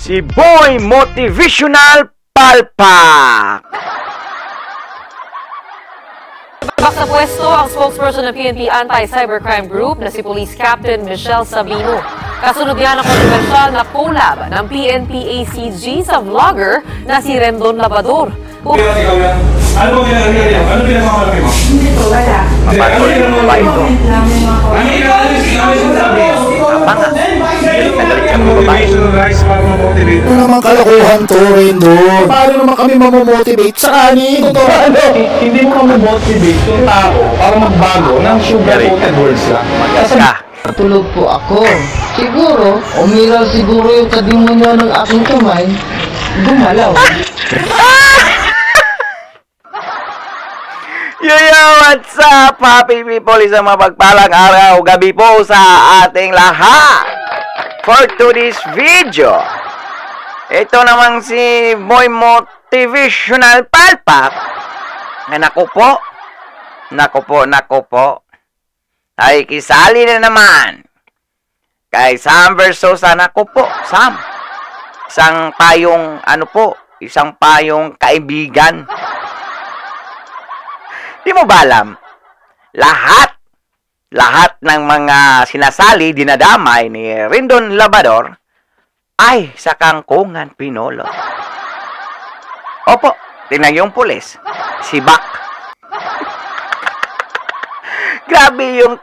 si Boy Motivational Palpak. Tabak sa pwesto ang spokesperson ng PNP Anti-Cybercrime Group na si Police Captain Michelle Sabino. Kasunod niya ng kontrobersyal na collab ng PNP ACG sa vlogger na si Rendon Labador. Ano pinamamalaki mo? Hindi po, wala. Mapatuloy ba ito? Ano naman kalokohan to, Rendon? Paano naman kami mamomotivate sa kanin? Totoo ano? Hindi mo mamomotivate yung tao para magbago ng sugar-coated words lang. Magas ka. Tulog po ako. Siguro, umiral siguro yung kadimonyo ng aking kamay. Gumalaw. Yo, what's up, happy people? Isang mapagpalang araw, gabi po sa ating lahat. For today's video, ito namang si Boy Motivational Palpak. Naku po, ay kisali na naman kay Sam versus naku po, Sam. Isang payong kaibigan. Di mo ba alam, lahat ng mga sinasali, dinadamay ni Rendon Labador ay sa kangkungan Pinolo. Opo, tingnan yung pulis, si Bak. Grabe yung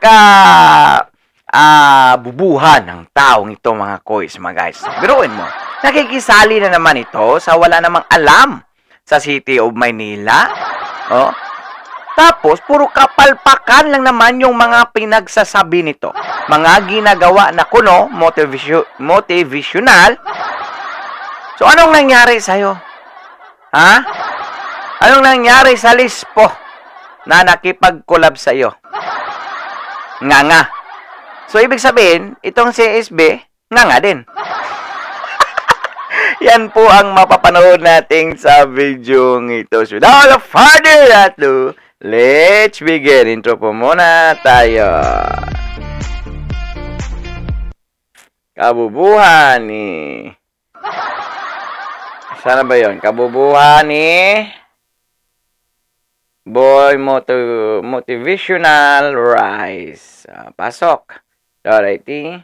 bubuhan ng taong ito, mga koys, mga guys. Biruin mo, nakikisali na naman ito sa wala namang alam sa City of Maynila. Oh. Tapos, puro kapalpakan lang naman yung mga pinagsasabi nito. Mga ginagawa na kuno, motivational. So, anong nangyari sa'yo? Ha? Anong nangyari sa Lispo na nakipag-collab sa'yo? Nga. So, ibig sabihin, itong si SB, nga din. Yan po ang mapapanood natin sa video ito. So, without further ado, let's begin. Intro po muna tayo. Kabubuhan ni... Sana ba yun? Kabubuhan ni... Boy Motivational Rise. Pasok. Alrighty.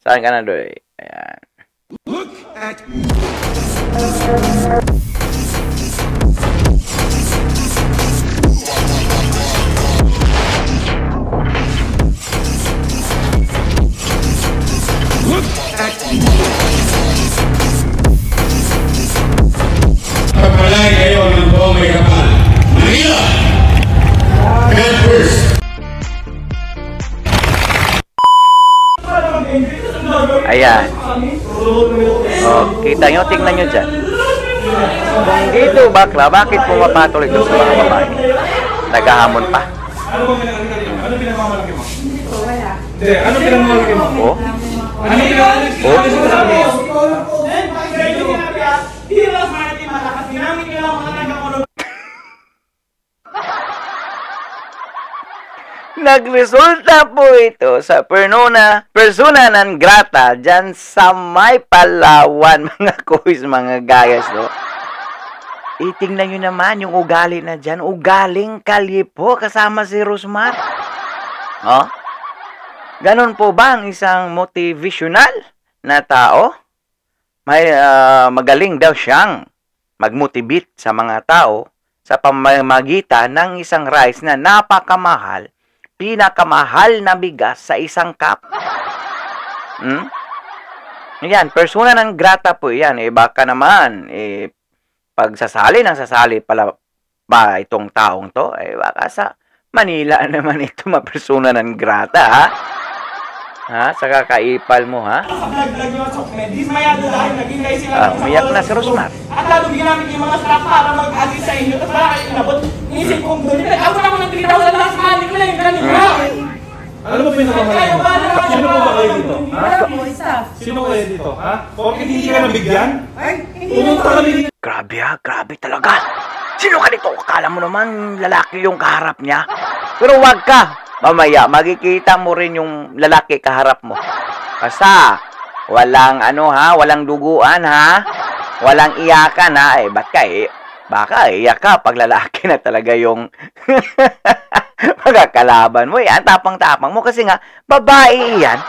Saan ka na doy? Ayan. Look at... Pagpalay kayo ng buong may kapal. Manila! God first! Ayan. Kita nyo, tingnan nyo dyan. Kung dito, bakla, bakit pumapatuloy ito sa mga babae? Naghahamon pa. Ano pinamamalaki mo? Wala. Hindi, ano pinamamalaki mo? Oh? Ano pinamamalaki mo? Nagresulta po ito sa persona non grata dyan sa may Palawan, mga kois, mga gayas, no? Itingnan nyo naman yung ugali na dyan. Ugaling kalipo kasama si Rosmar. Oh? Ganon po ba ang isang motivational na tao? May magaling daw siyang mag-motivate sa mga tao sa pamamagitan ng isang rice na napakamahal, pinakamahal na bigas sa isang cup. Yan, persona non grata po yan. Baka naman, pagsasali pala ba itong taong to, baka sa Manila naman ito persona non grata, ha? Ha? Sa kakaipal mo, ha? Umiyak na si Rosmar. At lalo ginamit yung mga staff para mag-assist sa inyo. Tapos wala kayo inabot. Inisip kong doon. Ako naman ng 3,000 last month. Hindi ko lang yung ganun. Ano ba pinakamalaki mo? Sino po ba kayo dito? Ha? Sino kayo dito? Ha? Bakit hindi ka nabigyan? Pumunta kami dito. Grabe, ha? Grabe talaga. Sino ka dito? Akala mo naman lalaki yung kaharap niya. Pero wag ka. Mamaya, makikita mo rin yung lalaki kaharap mo. Basta, Walang walang duguan ha. Walang iyakan ha. Ba't ka baka iyak ka pag lalaki na talaga yung magkakalaban mo. Yan, tapang-tapang mo kasi nga, babae yan.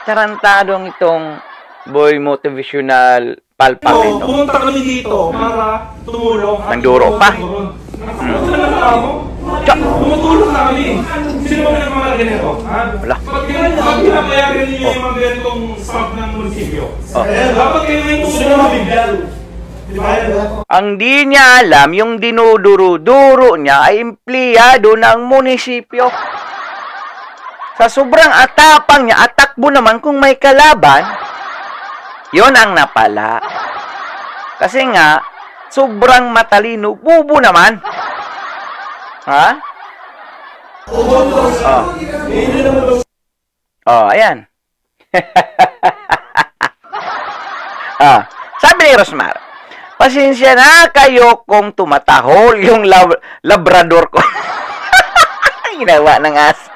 Tarantadong itong boy motivational palpak ito. Pumunta kami dito para tumulong. Nagduro pa. Tumutulong na kami. Sino ba nagmamalagay nito? Wala. Pag pinapayagan niyo yung mga ganitong staff ng munisipyo, dapat kayo na yung gusto na mabigyan. Ang di niya alam, yung dinuduro-duro niya ay empleyado ng munisipyo. Sa sobrang atapang niya, atakbo naman kung may kalaban, yon ang napala. Kasi nga, sobrang matalino, bubo naman. Ha? Ayan. Sabi ni Rosmar, pasensya na kayo kung tumatahol yung labrador ko. Ginawa ng aso.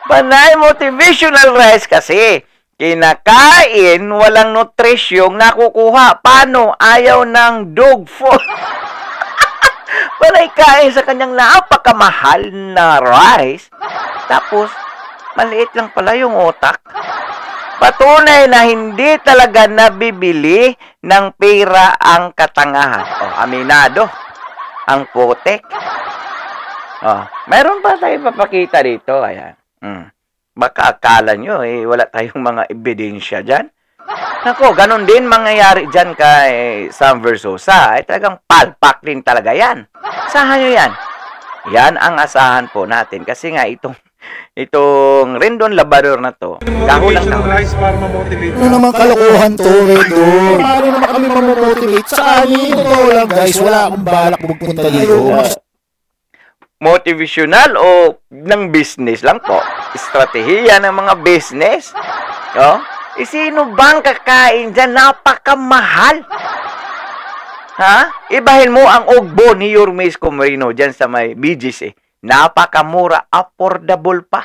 Panay motivational rice kasi. Kinakain, walang nutrisyong nakukuha. Paano? Ayaw ng dog food. Panay kain sa kanyang napakamahal na rice. Tapos, maliit lang pala yung utak. Patunay na hindi talaga nabibili ng pera ang katangahan. Aminado. Ang putek. Meron pa tayo papakita dito. Ayan. Baka akala nyo, wala tayong mga ebidensya dyan. Nako, ganun din mangyayari dyan kay Sam Versosa. Talagang palpak din talaga yan. Asahan nyo yan. Yan ang asahan po natin. Kasi nga, itong Rendon Labrador na to, kahulang na. Ano naman kalokohan to, Rendon? Paano naman kami mamomotivate? Sa amin, totoo lang guys, wala akong balak magpunta dito. Motivational o ng business lang po? Estratehiya ng mga business? Sino bang kakain dyan? Napakamahal. Ha? Ibahin mo ang ugbo ni Yormes Comerino dyan sa may BGC. Napakamura, affordable pa.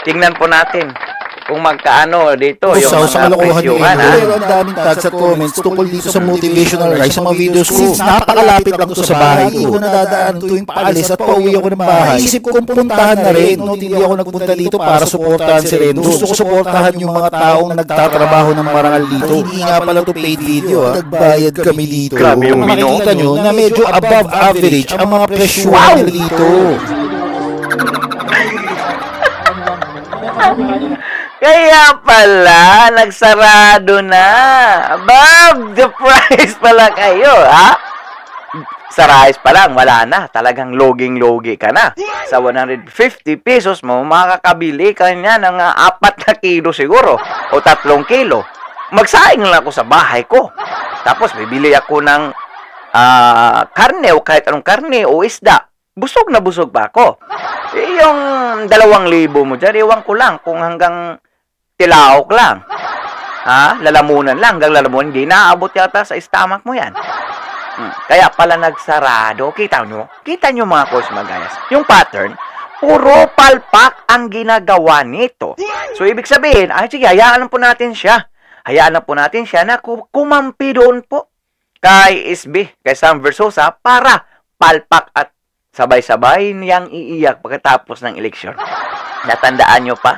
Tingnan po natin kung magkaano dito yung mga presyuhan. Pero ang daming tags at comments tungkol dito sa motivational rice sa mga videos ko. Since napakalapit lang to sa bahay ko. Hindi ko nadadaan tuwing paalis at pauwi ako ng bahay. Isip kong puntahan na rin. Hindi ako nagpunta dito para suportahan si Rendo. Gusto ko suportahan yung mga taong nagtatrabaho ng marangal dito. Hindi nga pala to paid video. Nagbayad kami dito. Grabe yung makikita nyo na medyo above average ang mga presyuhan dito. Kaya pala, nagsarado na. Above the price pala kayo, ha? Sa rice pa lang, wala na. Talagang loging-logi ka na. Sa 150 pesos mo, makakabili ka niya ng 4 na kilo siguro. O 3 kilo. Magsaing lang ako sa bahay ko. Tapos, bibili ako ng karne o kahit anong karne o isda. Busog na busog pa ako. Yung 2,000 mo dyan, iwan ko lang kung hanggang tilaok lang. Lalamunan lang. Hanggang lalamunan, hindi naabot yata sa stomach mo yan. Kaya pala nagsarado. Kita nyo? Kita nyo mga course magayas. Yung pattern, puro palpak ang ginagawa nito. So, ibig sabihin, sige, hayaan po natin siya. Hayaan na po natin siya na kumampi doon po kay SB, kay Sam Versosa para palpak at sabay-sabay niyang iiyak pagkatapos ng eleksyon. Natandaan nyo pa?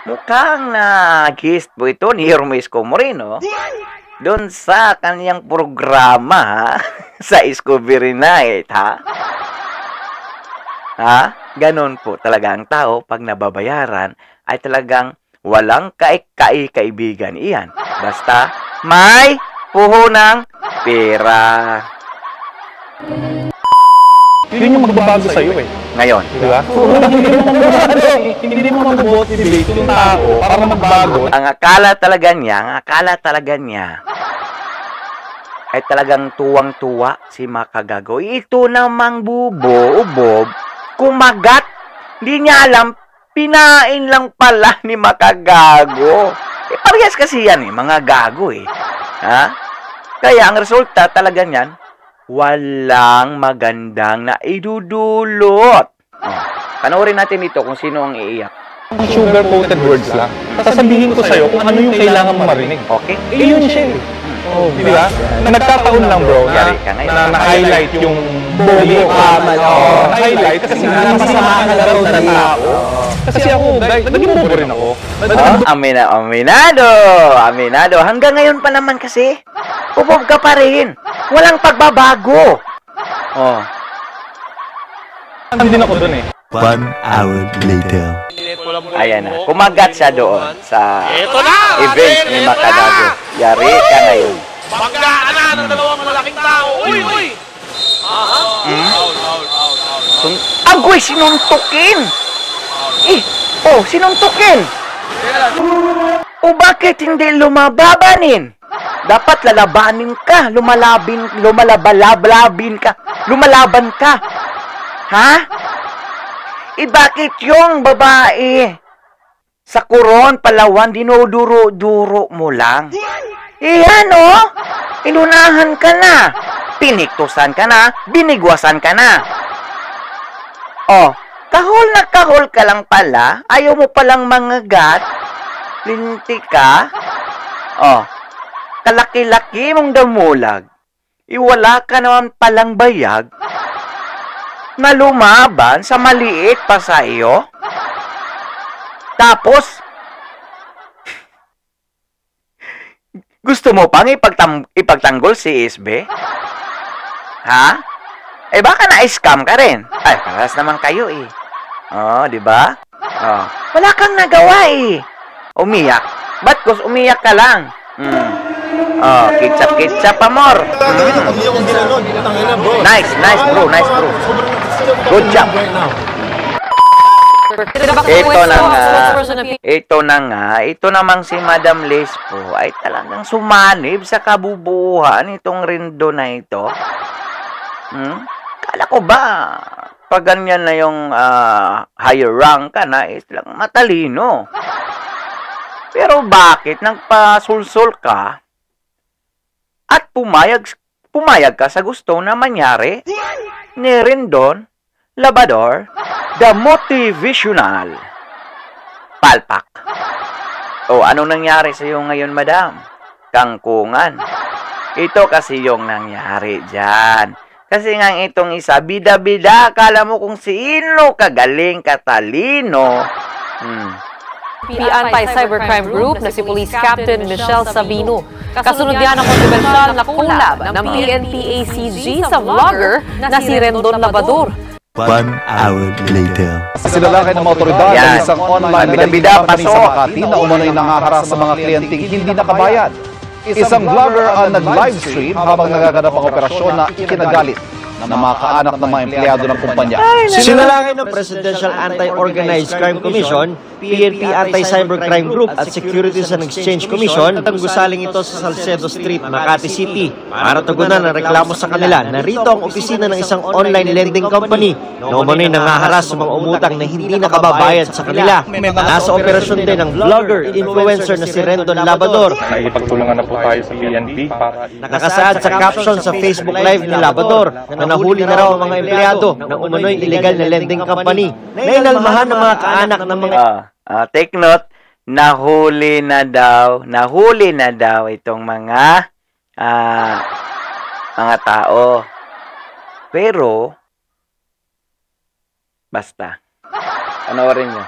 Mukhang nag-guest po ito ni Yormes Comerino doon sa kaniyang programa sa Discovery Night, Ganon po talaga ang tao pag nababayaran ay talagang walang kaibigan iyan. Basta may puhunang pera. Yun yung magbabago sa'yo Ngayon. Di ba? Hindi mo mag-motivate yung tao para magbago. Ang akala talaga niya ay talagang tuwang-tuwa si Makagago. Ito namang bubo, kumagat. Hindi niya alam, pinain lang pala ni Makagago. Parehas kasi yan mga gago Kaya ang resulta talaga niyan, walang magandang na idudulot. Panoorin natin ito kung sino ang iiyak. Sugar-coated words lang. Sasabihin ko sa'yo kung ano yung kailangan mo marinig. Okay? Yun siya eh. Di ba? Nagkataon lang bro na na-highlight yung bobo ka. Na-highlight kasi sinasamahan na raw ng tao. Kasi ako, naging bobo rin ako. Aminado. Hanggang ngayon pa naman kasi, ubob ka pa rin. Walang pagbabago. Hindi din ako dun eh. 1 hour later. Ayan na. Kumagat siya doon sa event ni Makadago. Yari ka ngayon. Banggaan na ng dalawang malaking tao. Uy! Agoy, sinuntukin! Sinuntukin! O bakit hindi lumababanin? Dapat lalabanin ka. Lumalaban ka. Ha? Bakit yung babae sa Coron, Palawan, dinuduro-duro mo lang? Inunahan ka na. Piniktusan ka na. Binigwasan ka na. Kahol ka lang pala. Ayaw mo palang mangagat. Linti ka. Kalaki-laki mong damulag. Iwala ka naman palang bayag na lumaban sa maliit pa sa iyo. Tapos, gusto mo pang ipagtanggol si SB? Ha? Baka na-scam ka rin. Paras naman kayo eh. Di ba? Wala kang nagawa eh. Umiyak. Ba't kus umiyak ka lang? Ketchup, amor. Nice bro. Good job. Ito namang si Madam Lespo ay talagang sumanib sa kabubuhan itong Rindo na ito. Kala ko ba, pag ganyan na yung higher rank ka na, is lang matalino. Pero bakit nagpasulsul ka at pumayag ka sa gusto na mangyari ni Rendon Labrador, the motivational palpak? Anong nangyari sa iyo ngayon, madam? Kangkungan. Ito kasi yung nangyari dyan. Kasi nga itong isa, bida-bida, akala mo kung sino kagaling, katalino. Anti-cybercrime group na si Police Captain Michelle Sabino. Kasunod yan ang kontrobersyal na collab ng PNP-ACG sa vlogger na si Rendon Labrador. 1 hour later. Sinalakay ng mga otoridad ng isang online lending company sa Makati na umano'y nangaharas sa mga kliyenteng hindi nakabayad. Isang vlogger ang nag-livestream habang nagaganap ang operasyon na ikinagalit ng mga kaanak ng mga empleyado ng kumpanya. Sinalakay ng Presidential Anti-Organized Crime Commission, PNP Anti-Cybercrime Group at Securities and Exchange Commission ang gusaling ito sa Salcedo Street, Makati City para tugunan ang reklamo sa kanila na rito ang opisina ng isang online lending company na umano'y nangaharas sa mga umutang na hindi nakababayad sa kanila. Nasa operasyon din ang vlogger-influencer na si Rendon Labrador. Nakikipagtulungan na po tayo sa PNP para Nakasaad sa caption sa Facebook Live ni Labrador na nahuli na raw ang mga empleyado ng umano'y illegal na lending company na inalmahan ng mga kaanak ng mga... Take note, nahuli na daw itong mga tao. Pero, basta, panoorin nyo.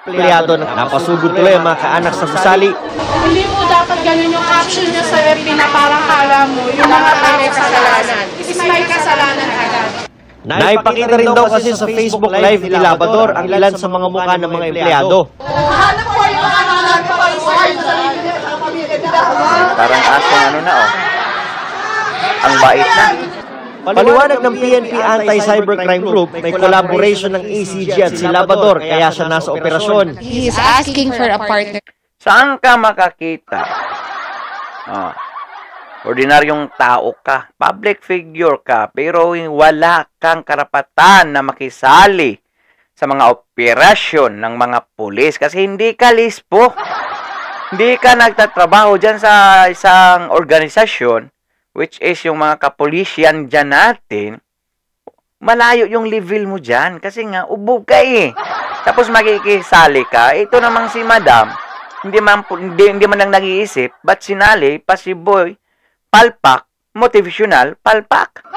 Empleyado na napasugod tuloy ang mga kaanak sa gusali. Hindi mo dapat ganun yung caption niya sa FB na parang kala mo, yung mga may kasalanan. Is may kasalanan agad. Naipakita rin daw kasi sa Facebook Live ni Labrador ang ilan sa mga mukha ng mga empleyado. Parang asong ang bait na. Paliwanag ng PNP Anti-Cybercrime Group, may collaboration ng ACG at si Labrador kaya siya nasa operasyon. He is asking for a partner. Saan ka makakita? Ordinaryong tao ka, public figure ka, pero wala kang karapatan na makisali sa mga operasyon ng mga pulis kasi hindi ka lispo. Hindi ka nagtatrabaho dyan sa isang organisasyon, which is yung mga kapulisyan dyan natin. Malayo yung level mo dyan kasi nga ubog ka eh. Tapos makikisali ka, ito namang si Madam, hindi man lang nag-iisip, ba't sinali pa si Boy, palpak, motivational, palpak?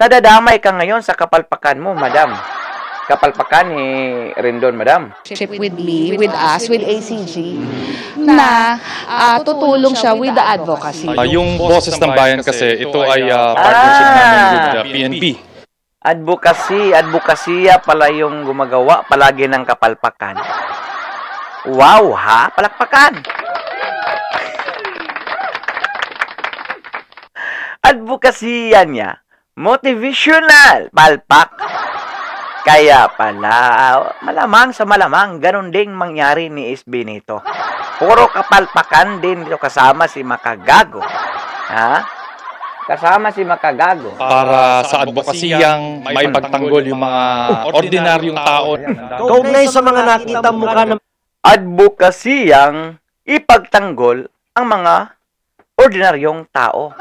Nadadamay ka ngayon sa kapalpakan mo, Madam. Kapalpakan ni Rendon, Madam. With me, with us, with ACG, na tutulong siya with the advocacy. Yung Boses ng Bayan kasi, ito ay partnership namin with the PNP. Advokasya pala yung gumagawa palagi ng kapalpakan. Wow, ha? Palakpakan! Advokasya niya, motivational, palpak. Kaya pala, malamang sa malamang, ganun ding mangyari ni SB nito. Puro kapalpakan din dito kasama si Makagago. Ha? Kasama si Makagago. Para sa advokasiyang may pagtanggol yung mga ordinaryong tao. Kaugnay sa mga nakita mukha ng Advokasiyang ipagtanggol ang mga ordinaryong tao.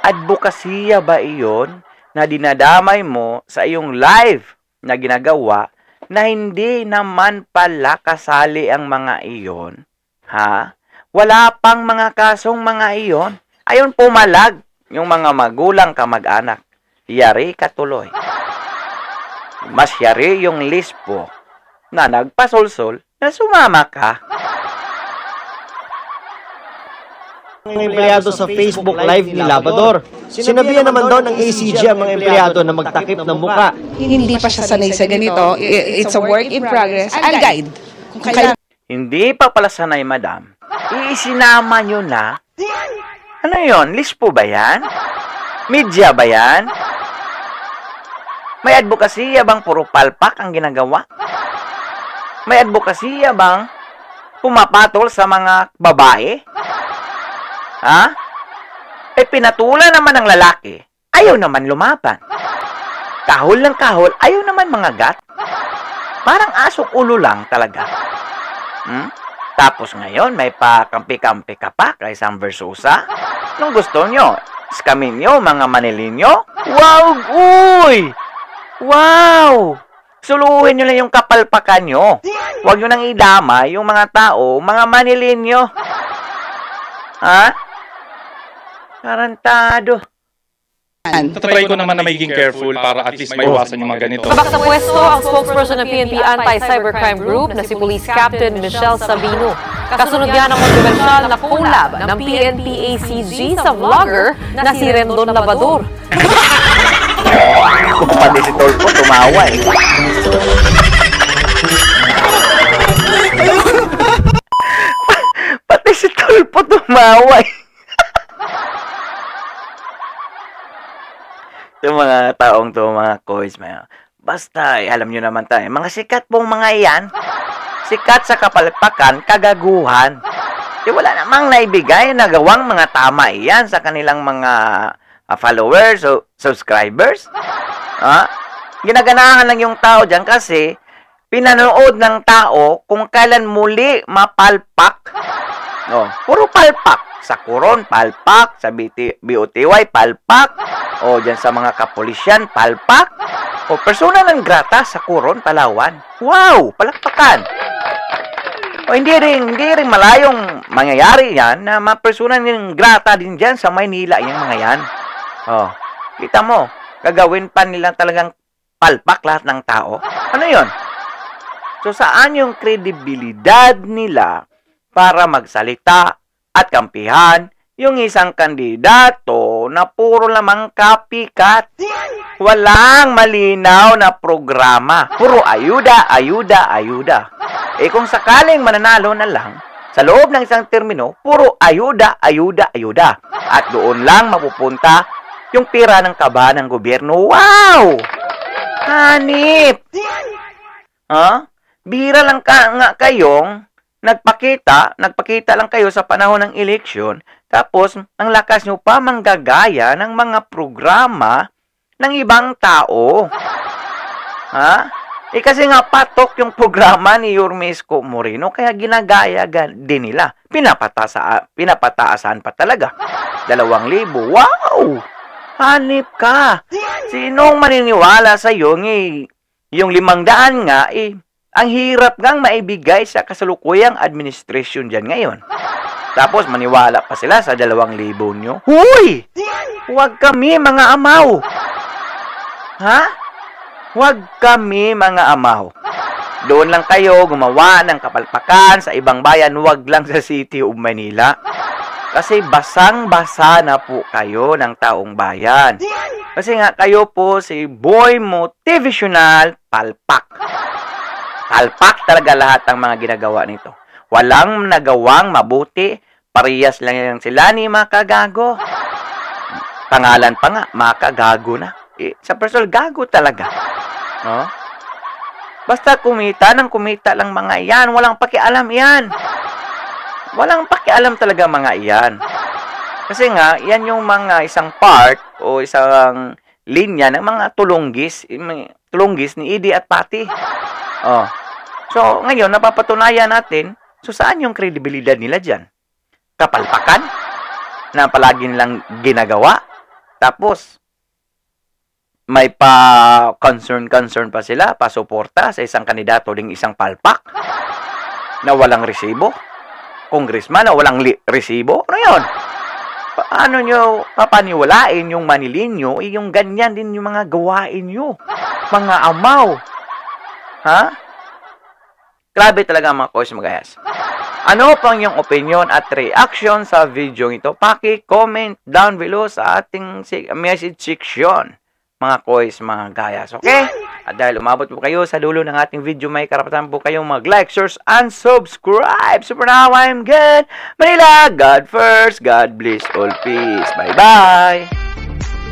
Advokasya ba iyon na dinadamay mo sa iyong live na ginagawa na hindi naman pala kasali ang mga iyon? Ha? Wala pang mga kasong mga iyon. Ayon pumalag yung mga magulang kamag-anak. Yari ka tuloy. Mas yari yung lispo na nagpasolsol na sumama ka. mga empleyado sa Facebook Live ni Labrador. Sinabihan naman daw ng ACG ang mga empleyado na magtakip ng muka. Hindi pa siya sanay sa ganito. It's a work in progress. I'll guide. Kung kailangan. Hindi pa pala sanay, Madam. Isinama nyo na. Ano yon? Lispo ba yan? Media ba yan? May advokasya bang puro palpak ang ginagawa? May advokasya bang pumapatol sa mga babae? Ha? Eh, pinatulan naman ng lalaki. Ayaw naman lumaban. Kahol ng kahol, ayaw naman mangagat. Parang asong ulo lang talaga. Tapos ngayon, may pakampi-kampi ka pa kay Sam Versosa. Nung gusto nyo, skamin nyo, mga manilinyo. Wow! Uy! Wow! Suluhin nyo lang yung kapalpakan nyo. Huwag nyo nang idama yung mga tao, mga manilinyo. Ha? Tarantado. Tatry ko naman na maging careful para at least maiwasan yung mga ganito. Tabak sa pwesto ang spokesperson ng PNP Anti-Cybercrime Group na si Police Captain Michelle Sabino. Kasunod niya ng kontrobersyal na collab ng PNP ACG sa vlogger na si Rendon Labrador. Pati si Tolpo tumawa eh. Pati si Tolpo tumawa eh. Yung mga taong to, mga coach, basta, alam nyo naman tayo, mga sikat pong mga yan, sikat sa kapalpakan, kagaguhan. Wala namang naibigay na gawang mga tama yan sa kanilang mga followers o subscribers. Ginaganahan lang yung tao dyan kasi pinanood ng tao kung kailan muli mapalpak. Puro palpak. Sa Coron, palpak. Sa BOTY, palpak. O dyan sa mga kapulisyan, palpak. O persona ng grata sa Coron, Palawan. Wow! Palakpakan. O hindi rin malayong mangyayari yan na mga persona ng grata din dyan sa Maynila yung mga yan. Kita mo, gagawin pa nila talagang palpak lahat ng tao. Ano yon? So saan yung kredibilidad nila para magsalita at kampihan yung isang kandidato na puro lamang copycat? Walang malinaw na programa. Puro ayuda, ayuda, ayuda. Kung sakaling mananalo na lang, sa loob ng isang termino, puro ayuda, ayuda, ayuda. At doon lang mapupunta yung pira ng kaba ng gobyerno. Wow! Hanip! Bira lang nga kayong nagpakita lang kayo sa panahon ng eleksyon, tapos ang lakas nyo pa manggagaya ng mga programa ng ibang tao. Kasi nga patok yung programa ni Yorme Isko Moreno, kaya ginagaya din nila. Pinapataasan pa talaga. 2,000. Wow! Hanip ka. Sinong maniniwala sa iyo yung 500 nga, ang hirap ngang maibigay sa kasalukuyang administrasyon dyan ngayon. Tapos maniwala pa sila sa 2,000 nyo. Huy! Huwag kami mga amaw. Ha? Huwag kami mga amaw. Doon lang kayo gumawa ng kapalpakan sa ibang bayan, huwag lang sa City of Manila. Kasi basang-basa na po kayo ng taong bayan. Kasi nga kayo po si Boy Motivational Palpak. Palpak talaga lahat ng mga ginagawa nito. Walang nagawang mabuti. Parehas lang sila ni makagago. Pangalan pa nga, makagago na. Sa personal, gago talaga. No? Basta kumita ng kumita lang mga yan. Walang pakialam yan. Walang pakialam talaga mga iyan. Kasi nga, yan yung mga isang part o isang linya ng mga tulunggis ni Idi at Pati. Oh. So, ngayon, napapatunayan natin, so saan yung kredibilidad nila dyan? Kapalpakan? Na palagi nilang ginagawa? Tapos, may pa-concern pa sila, pa-suporta sa isang kandidato ding isang palpak na walang resibo? Congressman na walang resibo? Ano yun? Paano nyo papaniwalain yung manilinyo? Yung ganyan din yung mga gawain nyo. Mga amaw. Ha? Grabe talaga mga kois magayas. Ano pang yung opinion at reaction sa video ito? Paki-comment down below sa ating message section. Mga kois, mga gayas. Okay? At dahil umabot po kayo sa dulo ng ating video, may karapatan po kayong mag-like, share, and subscribe. So for now, I'm good. Manila, God first. God bless all. Peace. Bye-bye.